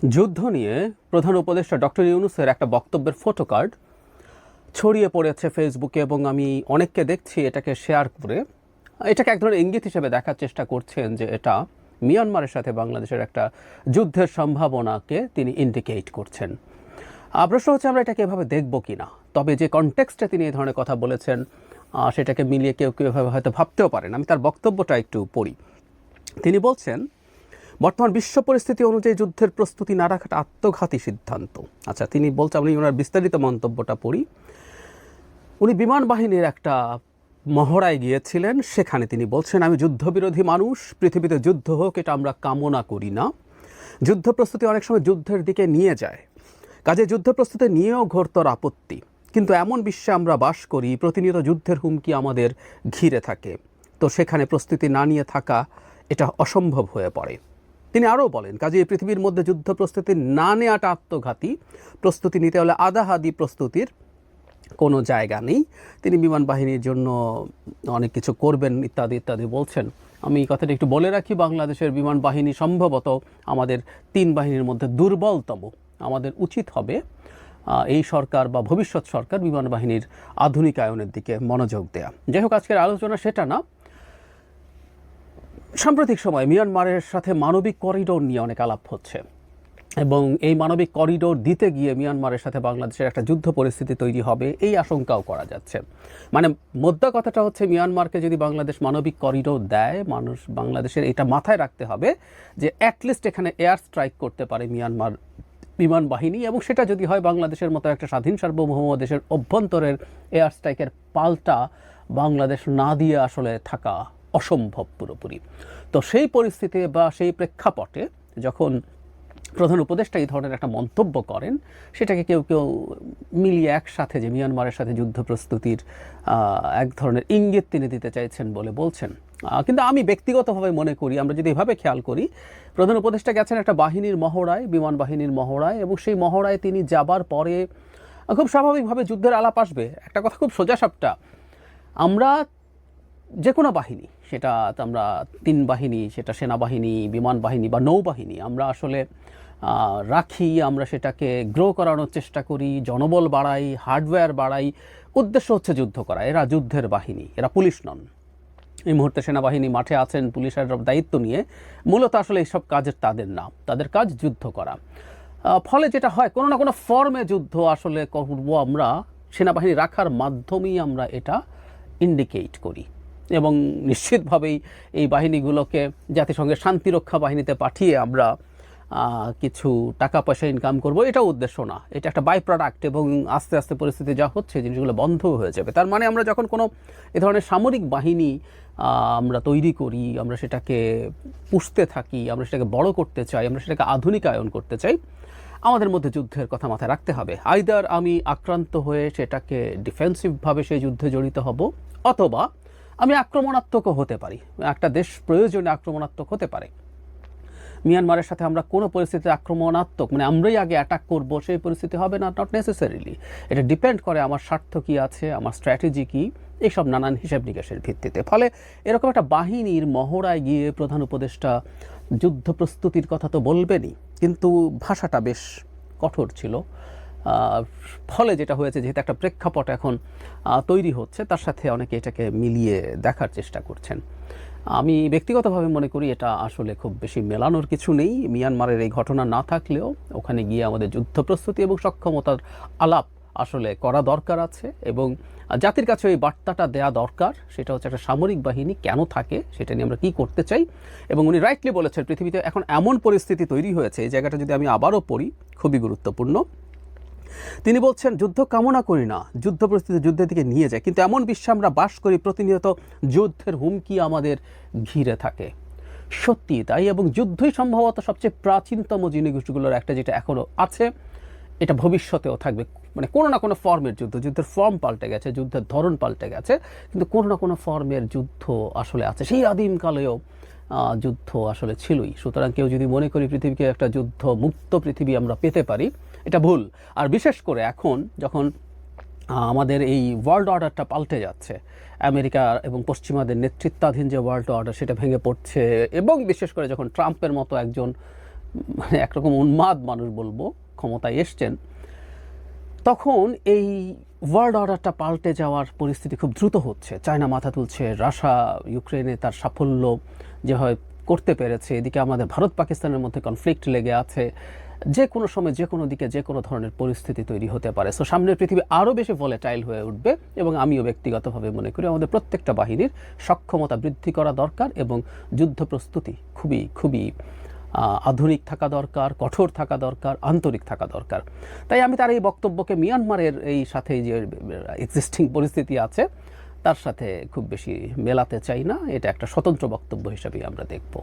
যুদ্ধ নিয়ে প্রধান উপদেষ্টা ডক্টর ইউনূসের একটা বক্তব্যের ফটোকার্ড ছড়িয়ে পড়েছে ফেসবুকে এবং আমি অনেককে দেখছি এটাকে শেয়ার করে এটাকে এক ধরনের ইঙ্গিত হিসেবে দেখার চেষ্টা করছেন যে এটা মিয়ানমারের সাথে বাংলাদেশের একটা যুদ্ধের সম্ভাবনাকে তিনি ইন্ডিকেট করছেন। প্রশ্ন হচ্ছে আমরা এটাকে এভাবে দেখব কি না। তবে যে কনটেক্সটে তিনি এই ধরনের কথা বলেছেন সেটাকে মিলিয়ে কেউ কেউ এভাবে হয়তো ভাবতেও পারেন। আমি তার বক্তব্যটা একটু পড়ি। তিনি বলছেন, বর্তমান বিশ্ব পরিস্থিতি অনুযায়ী যুদ্ধের প্রস্তুতি না রাখাটা আত্মঘাতী সিদ্ধান্ত। আচ্ছা, তিনি বলছেন, আমি ওনার বিস্তারিত মন্তব্যটা পড়ি। উনি বিমান বাহিনীর একটা মহড়ায় গিয়েছিলেন, সেখানে তিনি বলছেন, আমি যুদ্ধবিরোধী মানুষ, পৃথিবীতে যুদ্ধ হোক এটা আমরা কামনা করি না। যুদ্ধ প্রস্তুতি অনেক সময় যুদ্ধের দিকে নিয়ে যায়, কাজে যুদ্ধ প্রস্তুতি নিয়েও ঘোরতর আপত্তি। কিন্তু এমন বিশ্বে আমরা বাস করি, প্রতিনিয়ত যুদ্ধের হুমকি আমাদের ঘিরে থাকে, তো সেখানে প্রস্তুতি না নিয়ে থাকা এটা অসম্ভব হয়ে পড়ে। তিনি আরও বলেন, কাজে এই পৃথিবীর মধ্যে যুদ্ধ প্রস্তুতি না নেওয়াটা আত্মঘাতী, প্রস্তুতি নিতে হলে আধাহাদি প্রস্তুতির কোনো জায়গা নেই। তিনি বিমান বাহিনীর জন্য অনেক কিছু করবেন ইত্যাদি ইত্যাদি বলছেন। আমি এই কথাটা একটু বলে রাখি, বাংলাদেশের বিমান বাহিনী সম্ভবত আমাদের 3 বাহিনীর মধ্যে দুর্বলতম। আমাদের উচিত হবে এই সরকার বা ভবিষ্যৎ সরকার বিমান বাহিনীর আধুনিকায়নের দিকে মনোযোগ দেয়া। যাই হোক, আজকের আলোচনা সেটা না। সাম্প্রতিক সময় মিয়ানমারের সাথে মানবিক করিডোর নিয়ে অনেক আলাপ হচ্ছে এবং এই মানবিক করিডোর দিতে গিয়ে মিয়ানমারের সাথে বাংলাদেশের একটা যুদ্ধ পরিস্থিতি তৈরি হবে এই আশঙ্কাও করা যাচ্ছে। মানে মোদ্দা কথাটা হচ্ছে, মিয়ানমারকে যদি বাংলাদেশ মানবিক করিডোর দেয়, বাংলাদেশের এটা মাথায় রাখতে হবে যে অ্যাটলিস্ট এখানে এয়ার স্ট্রাইক করতে পারে মিয়ানমার বিমান বাহিনী, এবং সেটা যদি হয় বাংলাদেশের মতো একটা স্বাধীন সার্বভৌম দেশের অভ্যন্তরের এয়ার স্ট্রাইকের পাল্টা বাংলাদেশ না দিয়ে আসলে থাকা অসম্ভব পুরোপুরি। তো সেই পরিস্থিতি বা সেই প্রেক্ষাপটে যখন প্রধান উপদেষ্টা এই ধরনের একটা মন্তব্য করেন, সেটাকে কেউ কেউ মিলিয়ে একসাথে যে মিয়ানমারের সাথে যুদ্ধ প্রস্তুতির এক ধরনের ইঙ্গিত তিনি দিতে চাইছেন বলে বলছেন। কিন্তু আমি ব্যক্তিগতভাবে মনে করি, আমরা যদি এভাবে খেয়াল করি, প্রধান উপদেষ্টা গেছেন একটা বাহিনীর মহড়ায়, বিমান বাহিনীর মহড়ায়, এবং সেই মহড়ায় তিনি যাবার পরে খুব স্বাভাবিকভাবে যুদ্ধের আলাপ আসবে। একটা কথা খুব সোজাসাপটা, আমরা যে কোনো বাহিনী, সেটা আমরা 3 বাহিনী, সেটা সেনাবাহিনী, বিমান বাহিনী বা নৌবাহিনী, আমরা আসলে রাখি, আমরা সেটাকে গ্রো করানোর চেষ্টা করি, জনবল বাড়াই, হার্ডওয়্যার বাড়াই, উদ্দেশ্য হচ্ছে যুদ্ধ করা। এরা যুদ্ধের বাহিনী, এরা পুলিশ নন। এই মুহূর্তে সেনাবাহিনী মাঠে আছেন পুলিশের দায়িত্ব নিয়ে, মূলত আসলে এইসব কাজের তাদের না, তাদের কাজ যুদ্ধ করা। ফলে যেটা হয়, কোনো না কোনো ফর্মে যুদ্ধ আসলে করবো আমরা, সেনাবাহিনী রাখার মাধ্যমেই আমরা এটা ইন্ডিকেট করি এবং নিশ্চিতভাবেই এই বাহিনীগুলোকে জাতিসংঘের শান্তিরক্ষা বাহিনীতে পাঠিয়ে আমরা কিছু টাকা পয়সা ইনকাম করব, এটাও উদ্দেশ্য না। এটা একটা বাই প্রোডাক্ট এবং আস্তে আস্তে পরিস্থিতি যা হচ্ছে জিনিসগুলো বন্ধ হয়ে যাবে। তার মানে আমরা যখন কোনো এ ধরনের সামরিক বাহিনী আমরা তৈরি করি, আমরা সেটাকে পুষতে থাকি, আমরা সেটাকে বড় করতে চাই, আমরা সেটাকে আধুনিকায়ন করতে চাই, আমাদের মধ্যে যুদ্ধের কথা মাথায় রাখতে হবে। আইদার আমি আক্রান্ত হয়ে সেটাকে ডিফেন্সিভভাবে সেই যুদ্ধে জড়িত হব, অথবা আমি আক্রমণাত্মকও হতে পারি। একটা দেশ প্রয়োজনে আক্রমণাত্মক হতে পারে। মিয়ানমারের সাথে আমরা কোনো পরিস্থিতিতে আক্রমণাত্মক, মানে আমরাই আগে অ্যাটাক করব, সেই পরিস্থিতি হবে না, নট নেসেসারিলি। এটা ডিপেন্ড করে আমার স্বার্থ কী আছে, আমার স্ট্র্যাটেজি কী, এইসব নানান হিসাব নিকাশের ভিত্তিতে। ফলে এরকম একটা বাহিনীর মহড়ায় গিয়ে প্রধান উপদেষ্টা যুদ্ধ প্রস্তুতির কথা তো বলবেনই, কিন্তু ভাষাটা বেশ কঠোর ছিল। ফলে যেটা হয়েছে, যেহেতু একটা প্রেক্ষাপট এখন তৈরি হচ্ছে, তার সাথে অনেকে এটাকে মিলিয়ে দেখার চেষ্টা করছেন। আমি ব্যক্তিগতভাবে মনে করি এটা আসলে খুব বেশি মেলানোর কিছু নেই। মিয়ানমারের এই ঘটনা না থাকলেও ওখানে গিয়ে আমাদের যুদ্ধ প্রস্তুতি এবং সক্ষমতার আলাপ আসলে করা দরকার আছে, এবং জাতির কাছে এই বার্তাটা দেয়া দরকার। সেটা হচ্ছে একটা সামরিক বাহিনী কেন থাকে, সেটা নিয়ে আমরা কী করতে চাই। এবং উনি রাইটলি বলেছেন, পৃথিবীতে এখন এমন পরিস্থিতি তৈরি হয়েছে, এই জায়গাটা যদি আমি আবারও পড়ি, খুবই গুরুত্বপূর্ণ। তিনি বলছেন, যুদ্ধ কামনা করি না, যুদ্ধ পরিস্থিতি যুদ্ধের দিকে নিয়ে যায়, কিন্তু এমন বিশ্বে আমরা বাস করি, প্রতিনিয়ত যুদ্ধের হুমকি আমাদের ঘিরে থাকে। সত্যি তাই, এবং যুদ্ধই সম্ভবত সবচেয়ে প্রাচীনতম জিনিসগুলোর একটা, যেটা এখনও আছে, এটা ভবিষ্যতেও থাকবে। মানে কোনো না কোনো ফর্মের যুদ্ধ, যুদ্ধের ফর্ম পাল্টে গেছে, যুদ্ধের ধরন পাল্টে গেছে, কিন্তু কোনো না কোনো ফর্মের যুদ্ধ আসলে আছে। সেই আদিমকালেও যুদ্ধ আসলে ছিলই। সুতরাং কেউ যদি মনে করি পৃথিবীকে একটা যুদ্ধ মুক্ত পৃথিবী আমরা পেতে পারি, এটা ভুল। আর বিশেষ করে এখন যখন আমাদের এই ওয়ার্ল্ড অর্ডারটা পাল্টে যাচ্ছে, আমেরিকা এবং পশ্চিমাদের নেতৃত্বাধীন যে ওয়ার্ল্ড অর্ডার, সেটা ভেঙে পড়ছে, এবং বিশেষ করে যখন ট্রাম্পের মতো একজন মানে একরকম উন্মাদ মানুষ বলবো ক্ষমতায় এসছেন, তখন এই ওয়ার্ল্ড অর্ডারটা পাল্টে যাওয়ার পরিস্থিতি খুব দ্রুত হচ্ছে। চায়না মাথা তুলছে, রাশিয়া ইউক্রেনে তার সাফল্য যেভাবে করতে পেরেছে, এদিকে আমাদের ভারত পাকিস্তানের মধ্যে কনফ্লিক্ট লেগে আছে, যে কোনো সময় যে কোনো দিকে যে কোনো ধরনের পরিস্থিতি তৈরি হতে পারে। সো সামনের পৃথিবী আরও বেশি ভলেটাইল হয়ে উঠবে এবং আমিও ব্যক্তিগতভাবে মনে করি আমাদের প্রত্যেকটা বাহিনীর সক্ষমতা বৃদ্ধি করা দরকার এবং যুদ্ধ প্রস্তুতি খুবই খুবই আধুনিক থাকা দরকার, কঠোর থাকা দরকার, আন্তরিক থাকা দরকার। তাই আমি তার এই বক্তব্যকে মিয়ানমারের এই সাথে যে এক্সিস্টিং পরিস্থিতি আছে তার সাথে খুব বেশি মেলাতে চাই না। এটা একটা স্বতন্ত্র বক্তব্য হিসেবেই আমরা দেখব।